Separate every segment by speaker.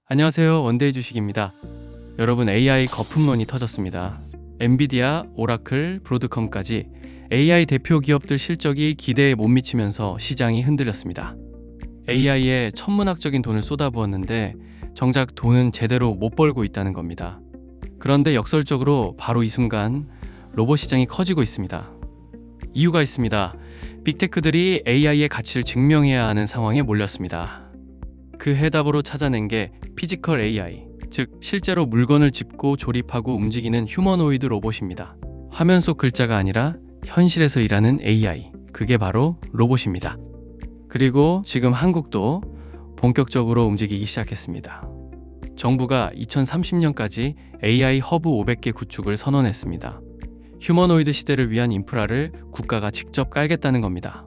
Speaker 1: 안녕하세요. 원데이 주식입니다. 여러분, AI 거품론이 터졌습니다. 엔비디아, 오라클, 브로드컴까지 AI 대표 기업들 실적이 기대에 못 미치면서 시장이 흔들렸습니다. AI에 천문학적인 돈을 쏟아부었는데 정작 돈은 제대로 못 벌고 있다는 겁니다. 그런데 역설적으로 바로 이 순간 로봇 시장이 커지고 있습니다. 이유가 있습니다. 빅테크들이 AI의 가치를 증명해야 하는 상황에 몰렸습니다. 그 해답으로 찾아낸 게 피지컬 AI, 즉 실제로 물건을 짚고 조립하고 움직이는 휴머노이드 로봇입니다. 화면 속 글자가 아니라 현실에서 일하는 AI, 그게 바로 로봇입니다. 그리고 지금 한국도 본격적으로 움직이기 시작했습니다. 정부가 2030년까지 AI 허브 500개 구축을 선언했습니다. 휴머노이드 시대를 위한 인프라를 국가가 직접 깔겠다는 겁니다.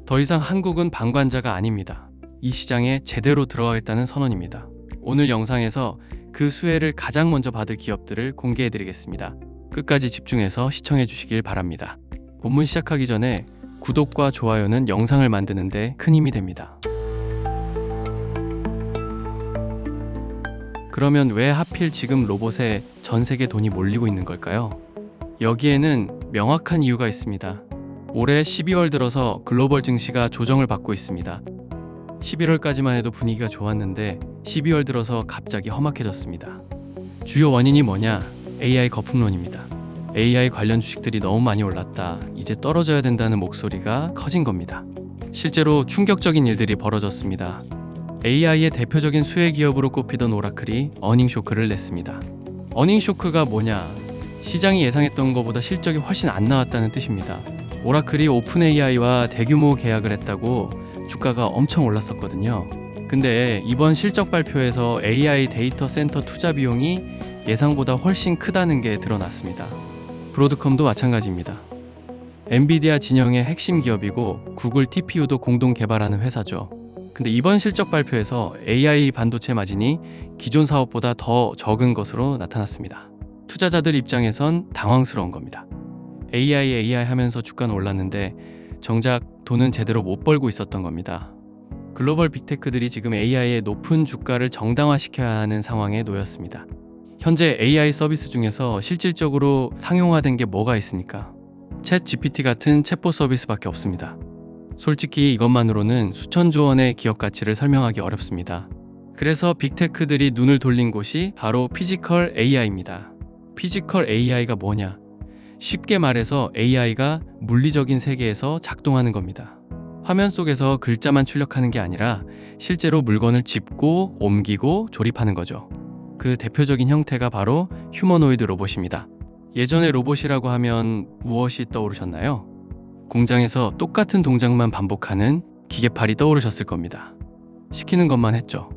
Speaker 1: 더 이상 한국은 방관자가 아닙니다. 이 시장에 제대로 들어가겠다는 선언입니다. 오늘 영상에서 그 수혜를 가장 먼저 받을 기업들을 공개해드리겠습니다. 끝까지 집중해서 시청해 주시길 바랍니다. 본문 시작하기 전에 구독과 좋아요는 영상을 만드는데 큰 힘이 됩니다. 그러면 왜 하필 지금 로봇에 전 세계 돈이 몰리고 있는 걸까요? 여기에는 명확한 이유가 있습니다. 올해 12월 들어서 글로벌 증시가 조정을 받고 있습니다. 11월까지만 해도 분위기가 좋았는데 12월 들어서 갑자기 험악해졌습니다. 주요 원인이 뭐냐? AI 거품론입니다. AI 관련 주식들이 너무 많이 올랐다. 이제 떨어져야 된다는 목소리가 커진 겁니다. 실제로 충격적인 일들이 벌어졌습니다. AI의 대표적인 수혜 기업으로 꼽히던 오라클이 어닝 쇼크를 냈습니다. 어닝 쇼크가 뭐냐? 시장이 예상했던 것보다 실적이 훨씬 안 나왔다는 뜻입니다. 오라클이 오픈 AI와 대규모 계약을 했다고 주가가 엄청 올랐었거든요. 근데 이번 실적 발표에서 AI 데이터 센터 투자 비용이 예상보다 훨씬 크다는 게 드러났습니다. 브로드컴도 마찬가지입니다. 엔비디아 진영의 핵심 기업이고 구글 TPU도 공동 개발하는 회사죠. 근데 이번 실적 발표에서 AI 반도체 마진이 기존 사업보다 더 적은 것으로 나타났습니다. 투자자들 입장에선 당황스러운 겁니다. AI 하면서 주가는 올랐는데 정작 돈은 제대로 못 벌고 있었던 겁니다. 글로벌 빅테크들이 지금 AI의 높은 주가를 정당화시켜야 하는 상황에 놓였습니다. 현재 AI 서비스 중에서 실질적으로 상용화된 게 뭐가 있습니까? 챗 GPT 같은 챗봇 서비스밖에 없습니다. 솔직히 이것만으로는 수천조 원의 기업 가치를 설명하기 어렵습니다. 그래서 빅테크들이 눈을 돌린 곳이 바로 피지컬 AI입니다. 피지컬 AI가 뭐냐? 쉽게 말해서 AI가 물리적인 세계에서 작동하는 겁니다. 화면 속에서 글자만 출력하는 게 아니라 실제로 물건을 짚고 옮기고 조립하는 거죠. 그 대표적인 형태가 바로 휴머노이드 로봇입니다. 예전에 로봇이라고 하면 무엇이 떠오르셨나요? 공장에서 똑같은 동작만 반복하는 기계팔이 떠오르셨을 겁니다. 시키는 것만 했죠.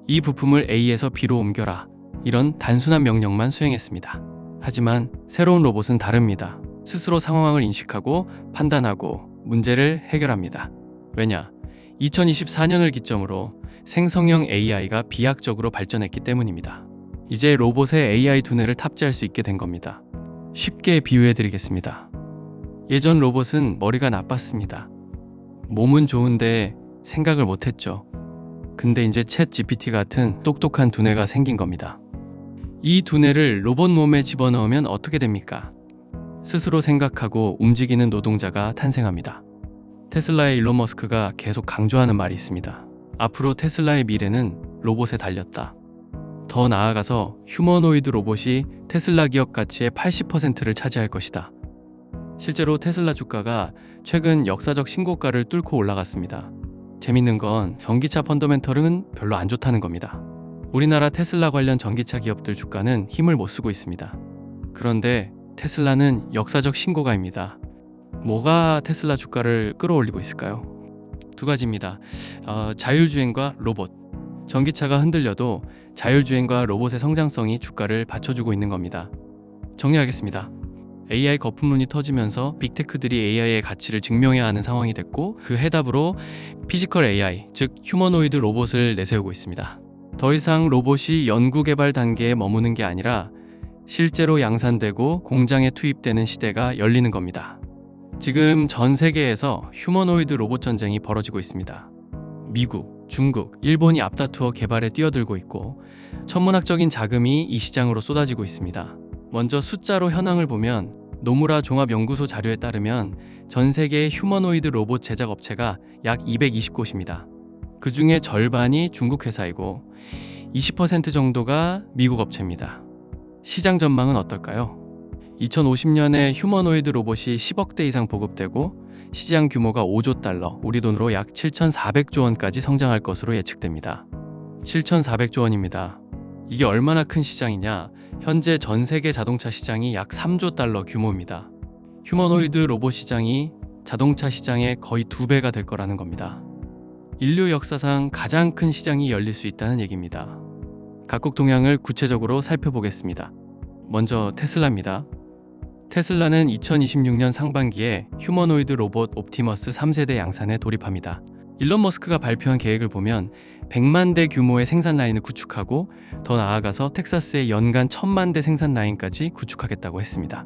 Speaker 1: 이 부품을 A에서 B로 옮겨라. 이런 단순한 명령만 수행했습니다. 하지만 새로운 로봇은 다릅니다. 스스로 상황을 인식하고 판단하고 문제를 해결합니다. 왜냐? 2024년을 기점으로 생성형 AI가 비약적으로 발전했기 때문입니다. 이제 로봇에 AI 두뇌를 탑재할 수 있게 된 겁니다. 쉽게 비유해 드리겠습니다. 예전 로봇은 머리가 나빴습니다. 몸은 좋은데 생각을 못했죠. 근데 이제 챗 GPT 같은 똑똑한 두뇌가 생긴 겁니다. 이 두뇌를 로봇 몸에 집어넣으면 어떻게 됩니까? 스스로 생각하고 움직이는 노동자가 탄생합니다. 테슬라의 일론 머스크가 계속 강조하는 말이 있습니다. 앞으로 테슬라의 미래는 로봇에 달렸다. 더 나아가서 휴머노이드 로봇이 테슬라 기업 가치의 80%를 차지할 것이다. 실제로 테슬라 주가가 최근 역사적 신고가를 뚫고 올라갔습니다. 재밌는 건 전기차 펀더멘털은 별로 안 좋다는 겁니다. 우리나라 테슬라 관련 전기차 기업들 주가는 힘을 못 쓰고 있습니다. 그런데 테슬라는 역사적 신고가입니다. 뭐가 테슬라 주가를 끌어올리고 있을까요? 두 가지입니다. 자율주행과 로봇. 전기차가 흔들려도 자율주행과 로봇의 성장성이 주가를 받쳐주고 있는 겁니다. 정리하겠습니다. AI 거품론이 터지면서 빅테크들이 AI의 가치를 증명해야 하는 상황이 됐고 그 해답으로 피지컬 AI, 즉 휴머노이드 로봇을 내세우고 있습니다. 더 이상 로봇이 연구개발 단계에 머무는 게 아니라 실제로 양산되고 공장에 투입되는 시대가 열리는 겁니다. 지금 전 세계에서 휴머노이드 로봇 전쟁이 벌어지고 있습니다. 미국, 중국, 일본이 앞다투어 개발에 뛰어들고 있고 천문학적인 자금이 이 시장으로 쏟아지고 있습니다. 먼저 숫자로 현황을 보면 노무라 종합연구소 자료에 따르면 전 세계의 휴머노이드 로봇 제작 업체가 약 220곳입니다. 그 중에 절반이 중국 회사이고 20% 정도가 미국 업체입니다. 시장 전망은 어떨까요? 2050년에 휴머노이드 로봇이 10억 대 이상 보급되고 시장 규모가 5조 달러, 우리 돈으로 약 7,400조 원까지 성장할 것으로 예측됩니다. 7,400조 원입니다. 이게 얼마나 큰 시장이냐? 현재 전 세계 자동차 시장이 약 3조 달러 규모입니다. 휴머노이드 로봇 시장이 자동차 시장의 거의 2배가 될 거라는 겁니다. 인류 역사상 가장 큰 시장이 열릴 수 있다는 얘기입니다. 각국 동향을 구체적으로 살펴보겠습니다. 먼저 테슬라입니다. 테슬라는 2026년 상반기에 휴머노이드 로봇 옵티머스 3세대 양산에 돌입합니다. 일론 머스크가 발표한 계획을 보면 100만 대 규모의 생산 라인을 구축하고 더 나아가서 텍사스에 연간 1000만 대 생산 라인까지 구축하겠다고 했습니다.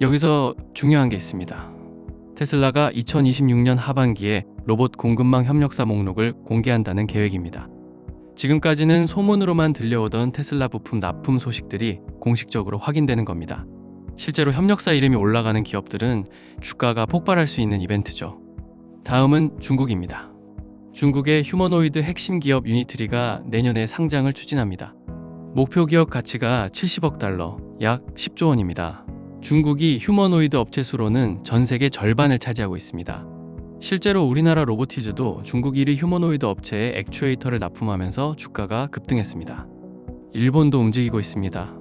Speaker 1: 여기서 중요한 게 있습니다. 테슬라가 2026년 하반기에 로봇 공급망 협력사 목록을 공개한다는 계획입니다. 지금까지는 소문으로만 들려오던 테슬라 부품 납품 소식들이 공식적으로 확인되는 겁니다. 실제로 협력사 이름이 올라가는 기업들은 주가가 폭발할 수 있는 이벤트죠. 다음은 중국입니다. 중국의 휴머노이드 핵심 기업 유니트리가 내년에 상장을 추진합니다. 목표 기업 가치가 70억 달러, 약 10조 원입니다. 중국이 휴머노이드 업체 수로는 전 세계 절반을 차지하고 있습니다. 실제로 우리나라 로보티즈도 중국 1위 휴머노이드 업체에 액추에이터를 납품하면서 주가가 급등했습니다. 일본도 움직이고 있습니다.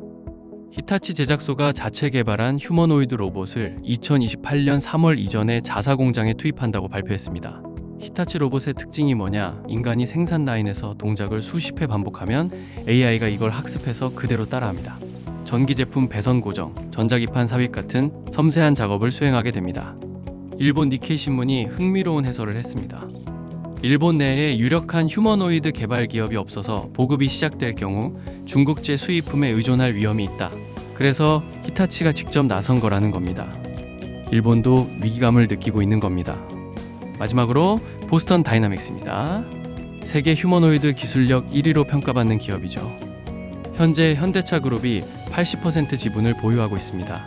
Speaker 1: 히타치 제작소가 자체 개발한 휴머노이드 로봇을 2028년 3월 이전에 자사 공장에 투입한다고 발표했습니다. 히타치 로봇의 특징이 뭐냐? 인간이 생산 라인에서 동작을 수십 회 반복하면 AI가 이걸 학습해서 그대로 따라합니다. 전기 제품 배선 고정, 전자기판 삽입 같은 섬세한 작업을 수행하게 됩니다. 일본 니케이 신문이 흥미로운 해설을 했습니다. 일본 내에 유력한 휴머노이드 개발 기업이 없어서 보급이 시작될 경우 중국제 수입품에 의존할 위험이 있다. 그래서 히타치가 직접 나선 거라는 겁니다. 일본도 위기감을 느끼고 있는 겁니다. 마지막으로 보스턴 다이나믹스입니다. 세계 휴머노이드 기술력 1위로 평가받는 기업이죠. 현재 현대차 그룹이 80% 지분을 보유하고 있습니다.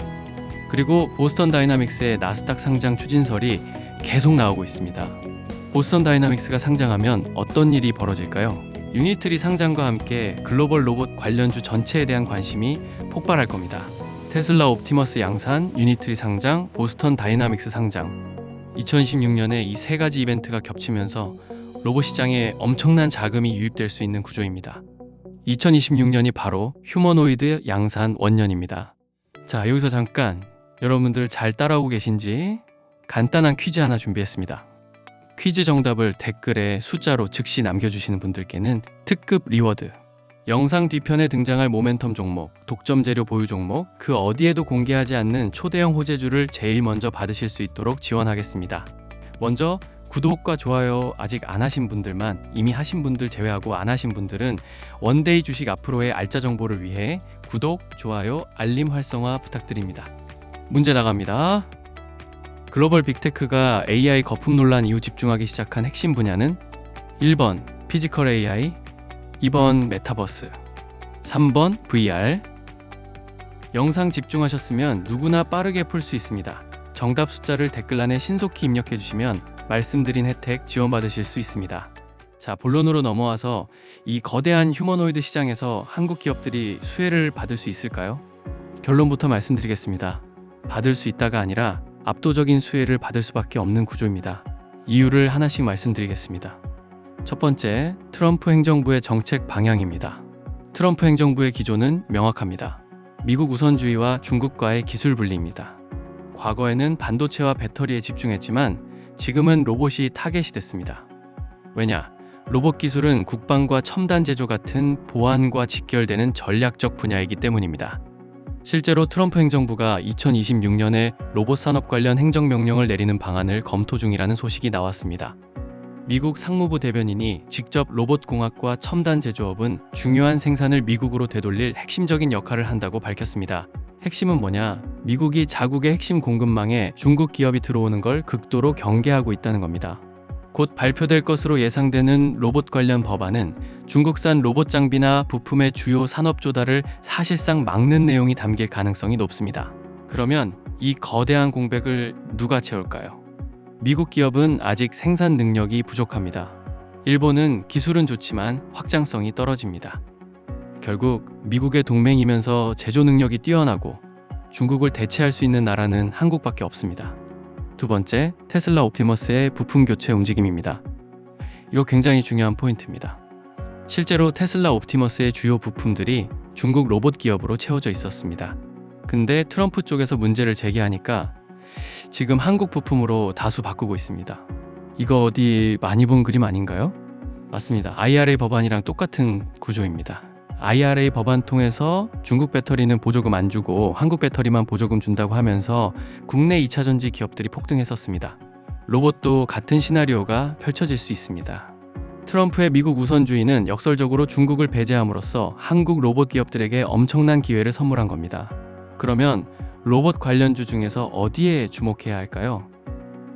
Speaker 1: 그리고 보스턴 다이나믹스의 나스닥 상장 추진설이 계속 나오고 있습니다. 보스턴 다이나믹스가 상장하면 어떤 일이 벌어질까요? 유니트리 상장과 함께 글로벌 로봇 관련주 전체에 대한 관심이 폭발할 겁니다. 테슬라 옵티머스 양산, 유니트리 상장, 보스턴 다이나믹스 상장. 2026년에 이 세 가지 이벤트가 겹치면서 로봇 시장에 엄청난 자금이 유입될 수 있는 구조입니다. 2026년이 바로 휴머노이드 양산 원년입니다. 자, 여기서 잠깐 여러분들 잘 따라오고 계신지 간단한 퀴즈 하나 준비했습니다. 퀴즈 정답을 댓글에 숫자로 즉시 남겨주시는 분들께는 특급 리워드, 영상 뒤편에 등장할 모멘텀 종목, 독점 재료 보유 종목, 그 어디에도 공개하지 않는 초대형 호재주를 제일 먼저 받으실 수 있도록 지원하겠습니다. 먼저 구독과 좋아요 아직 안 하신 분들만, 이미 하신 분들 제외하고 안 하신 분들은 원데이 주식 앞으로의 알짜 정보를 위해 구독, 좋아요, 알림 활성화 부탁드립니다. 문제 나갑니다. 글로벌 빅테크가 AI 거품 논란 이후 집중하기 시작한 핵심 분야는 1번 피지컬 AI, 2번 메타버스, 3번 VR. 영상 집중하셨으면 누구나 빠르게 풀 수 있습니다. 정답 숫자를 댓글란에 신속히 입력해 주시면 말씀드린 혜택 지원받으실 수 있습니다. 자, 본론으로 넘어와서 이 거대한 휴머노이드 시장에서 한국 기업들이 수혜를 받을 수 있을까요? 결론부터 말씀드리겠습니다. 받을 수 있다가 아니라 압도적인 수혜를 받을 수밖에 없는 구조입니다. 이유를 하나씩 말씀드리겠습니다. 첫 번째, 트럼프 행정부의 정책 방향입니다. 트럼프 행정부의 기조는 명확합니다. 미국 우선주의와 중국과의 기술 분리입니다. 과거에는 반도체와 배터리에 집중했지만 지금은 로봇이 타겟이 됐습니다. 왜냐? 로봇 기술은 국방과 첨단 제조 같은 보안과 직결되는 전략적 분야이기 때문입니다. 실제로 트럼프 행정부가 2026년에 로봇 산업 관련 행정명령을 내리는 방안을 검토 중이라는 소식이 나왔습니다. 미국 상무부 대변인이 직접 로봇공학과 첨단 제조업은 중요한 생산을 미국으로 되돌릴 핵심적인 역할을 한다고 밝혔습니다. 핵심은 뭐냐? 미국이 자국의 핵심 공급망에 중국 기업이 들어오는 걸 극도로 경계하고 있다는 겁니다. 곧 발표될 것으로 예상되는 로봇 관련 법안은 중국산 로봇 장비나 부품의 주요 산업 조달을 사실상 막는 내용이 담길 가능성이 높습니다. 그러면 이 거대한 공백을 누가 채울까요? 미국 기업은 아직 생산 능력이 부족합니다. 일본은 기술은 좋지만 확장성이 떨어집니다. 결국 미국의 동맹이면서 제조 능력이 뛰어나고 중국을 대체할 수 있는 나라는 한국밖에 없습니다. 두 번째, 테슬라 옵티머스의 부품 교체 움직임입니다. 이거 굉장히 중요한 포인트입니다. 실제로 테슬라 옵티머스의 주요 부품들이 중국 로봇 기업으로 채워져 있었습니다. 근데 트럼프 쪽에서 문제를 제기하니까 지금 한국 부품으로 다수 바꾸고 있습니다. 이거 어디 많이 본 그림 아닌가요? 맞습니다. IRA 법안이랑 똑같은 구조입니다. IRA 법안 통해서 중국 배터리는 보조금 안 주고 한국 배터리만 보조금 준다고 하면서 국내 2차전지 기업들이 폭등했었습니다. 로봇도 같은 시나리오가 펼쳐질 수 있습니다. 트럼프의 미국 우선주의는 역설적으로 중국을 배제함으로써 한국 로봇 기업들에게 엄청난 기회를 선물한 겁니다. 그러면 로봇 관련주 중에서 어디에 주목해야 할까요?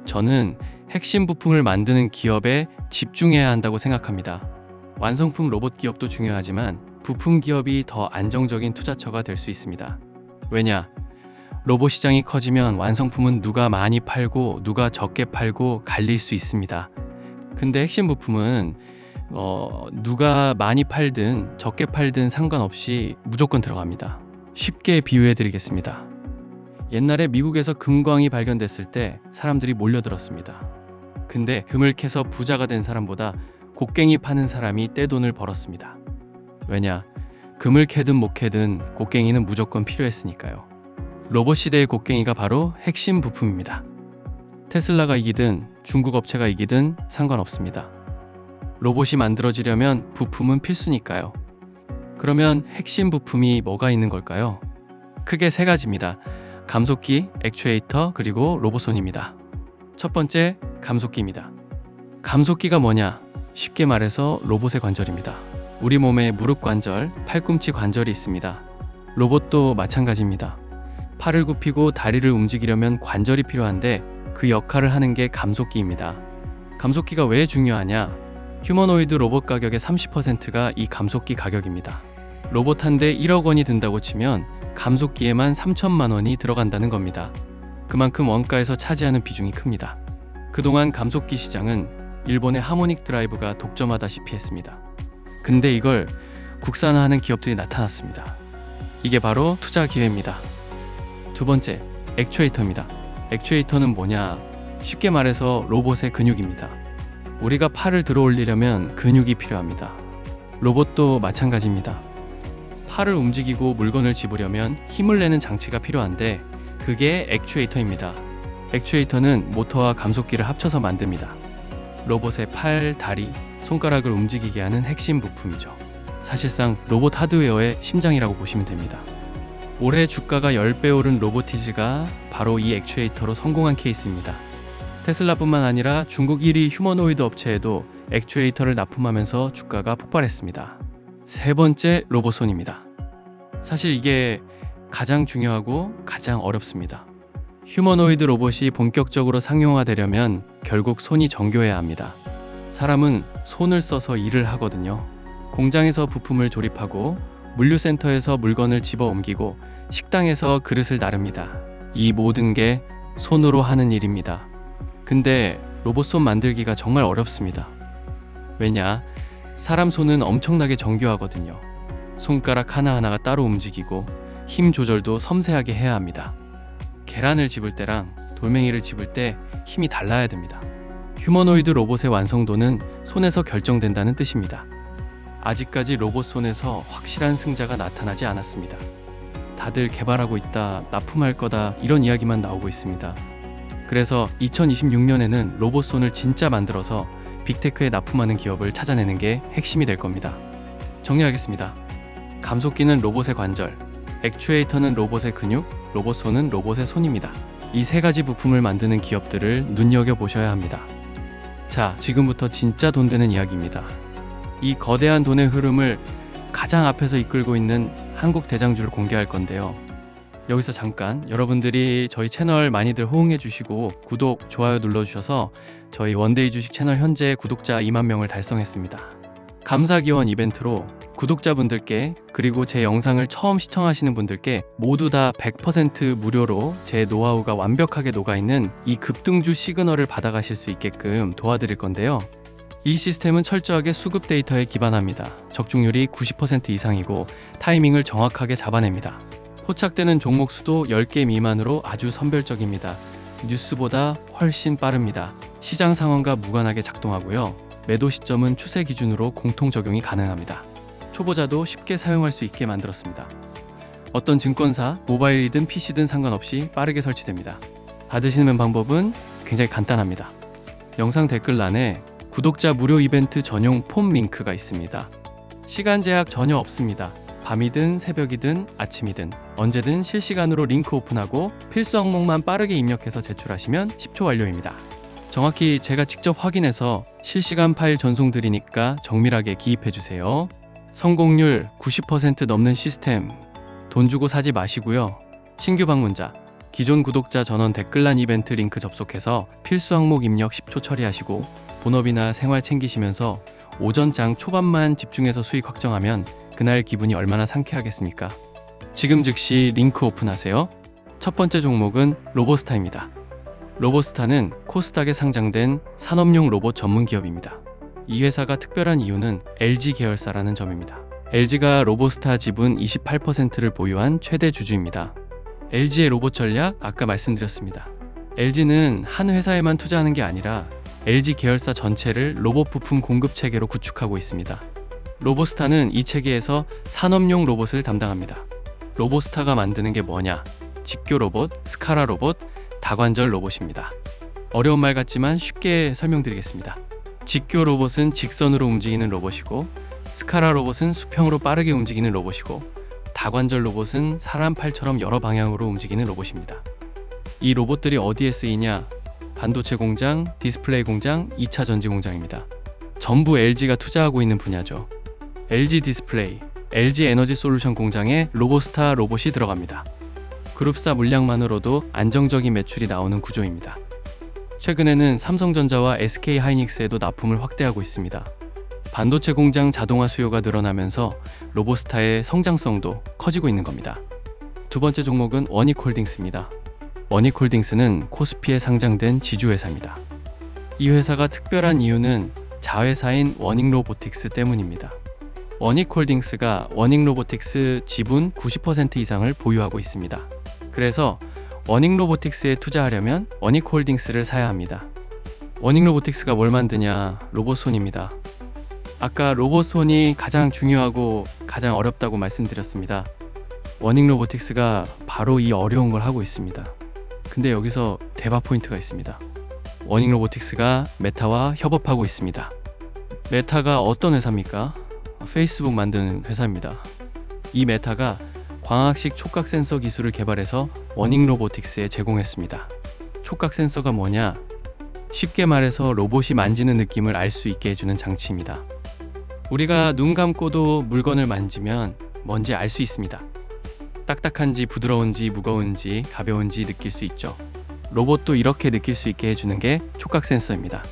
Speaker 1: 저는 핵심 부품을 만드는 기업에 집중해야 한다고 생각합니다. 완성품 로봇 기업도 중요하지만 부품 기업이 더 안정적인 투자처가 될 수 있습니다. 왜냐? 로봇 시장이 커지면 완성품은 누가 많이 팔고 누가 적게 팔고 갈릴 수 있습니다. 근데 핵심 부품은 누가 많이 팔든 적게 팔든 상관없이 무조건 들어갑니다. 쉽게 비유해 드리겠습니다. 옛날에 미국에서 금광이 발견됐을 때 사람들이 몰려들었습니다. 근데 금을 캐서 부자가 된 사람보다 곡괭이 파는 사람이 떼돈을 벌었습니다. 왜냐? 금을 캐든 못 캐든 곡괭이는 무조건 필요했으니까요. 로봇 시대의 곡괭이가 바로 핵심 부품입니다. 테슬라가 이기든 중국 업체가 이기든 상관없습니다. 로봇이 만들어지려면 부품은 필수니까요. 그러면 핵심 부품이 뭐가 있는 걸까요? 크게 세 가지입니다. 감속기, 액추에이터, 그리고 로봇손입니다. 첫 번째, 감속기입니다. 감속기가 뭐냐? 쉽게 말해서 로봇의 관절입니다. 우리 몸에 무릎 관절, 팔꿈치 관절이 있습니다. 로봇도 마찬가지입니다. 팔을 굽히고 다리를 움직이려면 관절이 필요한데 그 역할을 하는 게 감속기입니다. 감속기가 왜 중요하냐? 휴머노이드 로봇 가격의 30%가 이 감속기 가격입니다. 로봇 한 대 1억 원이 든다고 치면 감속기에만 3천만 원이 들어간다는 겁니다. 그만큼 원가에서 차지하는 비중이 큽니다. 그동안 감속기 시장은 일본의 하모닉 드라이브가 독점하다시피 했습니다. 근데 이걸 국산화하는 기업들이 나타났습니다. 이게 바로 투자 기회입니다. 두 번째, 액추에이터입니다. 액추에이터는 뭐냐? 쉽게 말해서 로봇의 근육입니다. 우리가 팔을 들어 올리려면 근육이 필요합니다. 로봇도 마찬가지입니다. 팔을 움직이고 물건을 집으려면 힘을 내는 장치가 필요한데 그게 액추에이터입니다. 액추에이터는 모터와 감속기를 합쳐서 만듭니다. 로봇의 팔, 다리, 손가락을 움직이게 하는 핵심 부품이죠. 사실상 로봇 하드웨어의 심장이라고 보시면 됩니다. 올해 주가가 10배 오른 로보티즈가 바로 이 액추에이터로 성공한 케이스입니다. 테슬라뿐만 아니라 중국 1위 휴머노이드 업체에도 액추에이터를 납품하면서 주가가 폭발했습니다. 세 번째, 로봇손입니다. 사실 이게 가장 중요하고 가장 어렵습니다. 휴머노이드 로봇이 본격적으로 상용화되려면 결국 손이 정교해야 합니다. 사람은 손을 써서 일을 하거든요. 공장에서 부품을 조립하고 물류센터에서 물건을 집어 옮기고 식당에서 그릇을 나릅니다. 이 모든 게 손으로 하는 일입니다. 근데 로봇손 만들기가 정말 어렵습니다. 왜냐? 사람 손은 엄청나게 정교하거든요. 손가락 하나하나가 따로 움직이고 힘 조절도 섬세하게 해야 합니다. 계란을 집을 때랑 돌멩이를 집을 때 힘이 달라야 됩니다. 휴머노이드 로봇의 완성도는 손에서 결정된다는 뜻입니다. 아직까지 로봇 손에서 확실한 승자가 나타나지 않았습니다. 다들 개발하고 있다, 납품할 거다 이런 이야기만 나오고 있습니다. 그래서 2026년에는 로봇 손을 진짜 만들어서 빅테크에 납품하는 기업을 찾아내는 게 핵심이 될 겁니다. 정리하겠습니다. 감속기는 로봇의 관절, 액추에이터는 로봇의 근육, 로봇손은 로봇의 손입니다. 이 세 가지 부품을 만드는 기업들을 눈여겨보셔야 합니다. 자, 지금부터 진짜 돈 되는 이야기입니다. 이 거대한 돈의 흐름을 가장 앞에서 이끌고 있는 한국 대장주를 공개할 건데요. 여기서 잠깐 여러분들이 저희 채널 많이들 호응해 주시고 구독, 좋아요 눌러주셔서 저희 원데이 주식 채널 현재 구독자 2만 명을 달성했습니다. 감사 기원 이벤트로 구독자분들께 그리고 제 영상을 처음 시청하시는 분들께 모두 다 100% 무료로 제 노하우가 완벽하게 녹아있는 이 급등주 시그널을 받아가실 수 있게끔 도와드릴 건데요. 이 시스템은 철저하게 수급 데이터에 기반합니다. 적중률이 90% 이상이고 타이밍을 정확하게 잡아냅니다. 포착되는 종목 수도 10개 미만으로 아주 선별적입니다. 뉴스보다 훨씬 빠릅니다. 시장 상황과 무관하게 작동하고요. 매도 시점은 추세 기준으로 공통 적용이 가능합니다. 초보자도 쉽게 사용할 수 있게 만들었습니다. 어떤 증권사, 모바일이든 PC든 상관없이 빠르게 설치됩니다. 받으시는 방법은 굉장히 간단합니다. 영상 댓글란에 구독자 무료 이벤트 전용 폼 링크가 있습니다. 시간 제약 전혀 없습니다. 밤이든 새벽이든 아침이든 언제든 실시간으로 링크 오픈하고 필수 항목만 빠르게 입력해서 제출하시면 10초 완료입니다. 정확히 제가 직접 확인해서 실시간 파일 전송 드리니까 정밀하게 기입해주세요. 성공률 90% 넘는 시스템, 돈 주고 사지 마시고요. 신규 방문자, 기존 구독자 전원 댓글란 이벤트 링크 접속해서 필수 항목 입력 10초 처리하시고 본업이나 생활 챙기시면서 오전장 초반만 집중해서 수익 확정하면 그날 기분이 얼마나 상쾌하겠습니까? 지금 즉시 링크 오픈하세요. 첫 번째 종목은 로보스타입니다. 로보스타는 코스닥에 상장된 산업용 로봇 전문 기업입니다. 이 회사가 특별한 이유는 LG 계열사라는 점입니다. LG가 로보스타 지분 28%를 보유한 최대 주주입니다. LG의 로봇 전략 아까 말씀드렸습니다. LG는 한 회사에만 투자하는 게 아니라 LG 계열사 전체를 로봇 부품 공급 체계로 구축하고 있습니다. 로보스타는 이 체계에서 산업용 로봇을 담당합니다. 로보스타가 만드는 게 뭐냐? 직교 로봇, 스카라 로봇, 다관절 로봇입니다. 어려운 말 같지만 쉽게 설명드리겠습니다. 직교 로봇은 직선으로 움직이는 로봇이고, 스카라 로봇은 수평으로 빠르게 움직이는 로봇이고, 다관절 로봇은 사람 팔처럼 여러 방향으로 움직이는 로봇입니다. 이 로봇들이 어디에 쓰이냐? 반도체 공장, 디스플레이 공장, 2차 전지 공장입니다. 전부 LG가 투자하고 있는 분야죠. LG 디스플레이, LG 에너지 솔루션 공장에 로보스타 로봇이 들어갑니다. 그룹사 물량만으로도 안정적인 매출이 나오는 구조입니다. 최근에는 삼성전자와 SK 하이닉스에도 납품을 확대하고 있습니다. 반도체 공장 자동화 수요가 늘어나면서 로보스타의 성장성도 커지고 있는 겁니다. 두 번째 종목은 원익홀딩스입니다. 원익홀딩스는 코스피에 상장된 지주회사입니다. 이 회사가 특별한 이유는 자회사인 원익로보틱스 때문입니다. 원익홀딩스가 원익로보틱스 지분 90% 이상을 보유하고 있습니다. 그래서 원익로보틱스에 투자하려면 원익홀딩스를 사야 합니다. 원익로보틱스가 뭘 만드냐? 로봇손입니다. 아까 로봇손이 가장 중요하고 가장 어렵다고 말씀드렸습니다. 원익로보틱스가 바로 이 어려운 걸 하고 있습니다. 근데 여기서 대박 포인트가 있습니다. 원익로보틱스가 메타와 협업하고 있습니다. 메타가 어떤 회사입니까? 페이스북 만드는 회사입니다. 이 메타가 광학식 촉각 센서 기술을 개발해서 원익로보틱스에 제공했습니다. 촉각 센서가 뭐냐? 쉽게 말해서 로봇이 만지는 느낌을 알 수 있게 해주는 장치입니다. 우리가 눈 감고도 물건을 만지면 뭔지 알 수 있습니다. 딱딱한지 부드러운지 무거운지 가벼운지 느낄 수 있죠. 로봇도 이렇게 느낄 수 있게 해주는 게 촉각 센서입니다.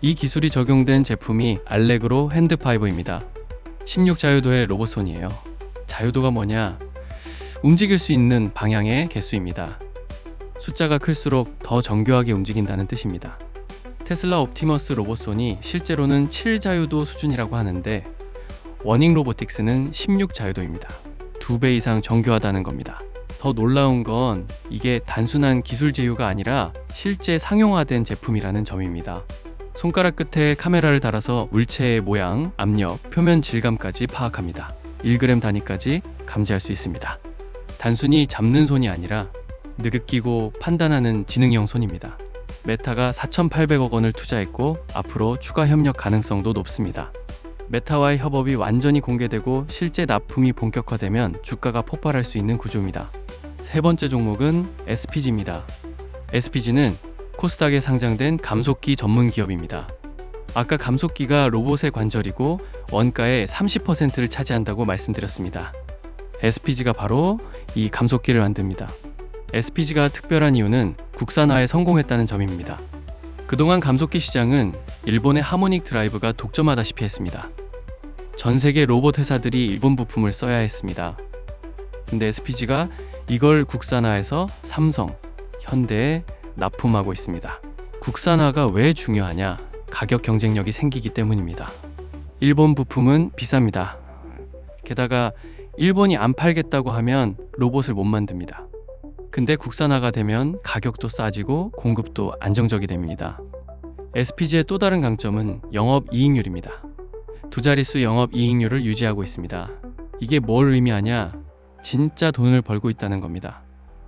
Speaker 1: 이 기술이 적용된 제품이 알레그로 핸드5입니다. 16자유도의 로봇손이에요. 자유도가 뭐냐? 움직일 수 있는 방향의 개수입니다. 숫자가 클수록 더 정교하게 움직인다는 뜻입니다. 테슬라 옵티머스 로봇손이 실제로는 7자유도 수준이라고 하는데 원익로보틱스는 16자유도입니다. 2배 이상 정교하다는 겁니다. 더 놀라운 건 이게 단순한 기술 제휴가 아니라 실제 상용화된 제품이라는 점입니다. 손가락 끝에 카메라를 달아서 물체의 모양, 압력, 표면 질감까지 파악합니다. 1g 단위까지 감지할 수 있습니다. 단순히 잡는 손이 아니라 느끼고 판단하는 지능형 손입니다. 메타가 4,800억 원을 투자했고 앞으로 추가 협력 가능성도 높습니다. 메타와의 협업이 완전히 공개되고 실제 납품이 본격화되면 주가가 폭발할 수 있는 구조입니다. 세 번째 종목은 SPG입니다. SPG는 코스닥에 상장된 감속기 전문 기업입니다. 아까 감속기가 로봇의 관절이고 원가의 30%를 차지한다고 말씀드렸습니다. SPG가 바로 이 감속기를 만듭니다. SPG가 특별한 이유는 국산화에 성공했다는 점입니다. 그동안 감속기 시장은 일본의 하모닉 드라이브가 독점하다시피 했습니다. 전 세계 로봇 회사들이 일본 부품을 써야 했습니다. 근데 SPG가 이걸 국산화해서 삼성, 현대에 납품하고 있습니다. 국산화가 왜 중요하냐? 가격 경쟁력이 생기기 때문입니다. 일본 부품은 비쌉니다. 게다가 일본이 안 팔겠다고 하면 로봇을 못 만듭니다. 근데 국산화가 되면 가격도 싸지고 공급도 안정적이 됩니다. SPG의 또 다른 강점은 영업이익률입니다. 두 자릿수 영업이익률을 유지하고 있습니다. 이게 뭘 의미하냐? 진짜 돈을 벌고 있다는 겁니다.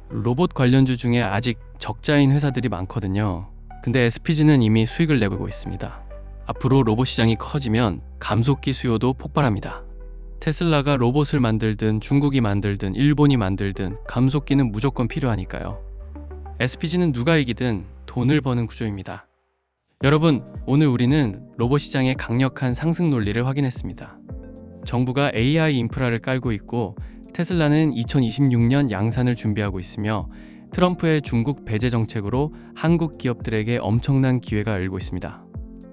Speaker 1: 로봇 관련주 중에 아직 적자인 회사들이 많거든요. 근데 SPG는 이미 수익을 내고 있습니다. 앞으로 로봇 시장이 커지면 감속기 수요도 폭발합니다. 테슬라가 로봇을 만들든 중국이 만들든 일본이 만들든 감속기는 무조건 필요하니까요. SPG는 누가 이기든 돈을 버는 구조입니다. 여러분, 오늘 우리는 로봇 시장의 강력한 상승 논리를 확인했습니다. 정부가 AI 인프라를 깔고 있고 테슬라는 2026년 양산을 준비하고 있으며 트럼프의 중국 배제 정책으로 한국 기업들에게 엄청난 기회가 열리고 있습니다.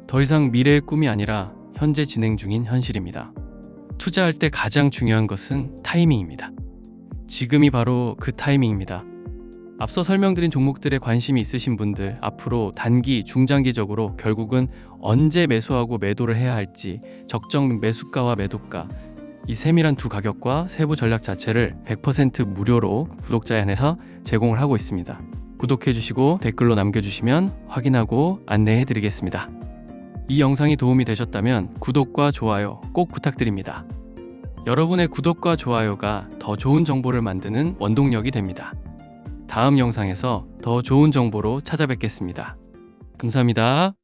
Speaker 1: 더 이상 미래의 꿈이 아니라 현재 진행 중인 현실입니다. 투자할 때 가장 중요한 것은 타이밍입니다. 지금이 바로 그 타이밍입니다. 앞서 설명드린 종목들에 관심이 있으신 분들, 앞으로 단기, 중장기적으로 결국은 언제 매수하고 매도를 해야 할지 적정 매수가와 매도가, 이 세밀한 두 가격과 세부 전략 자체를 100% 무료로 구독자에 한해서 제공을 하고 있습니다. 구독해주시고 댓글로 남겨주시면 확인하고 안내해드리겠습니다. 이 영상이 도움이 되셨다면 구독과 좋아요 꼭 부탁드립니다. 여러분의 구독과 좋아요가 더 좋은 정보를 만드는 원동력이 됩니다. 다음 영상에서 더 좋은 정보로 찾아뵙겠습니다. 감사합니다.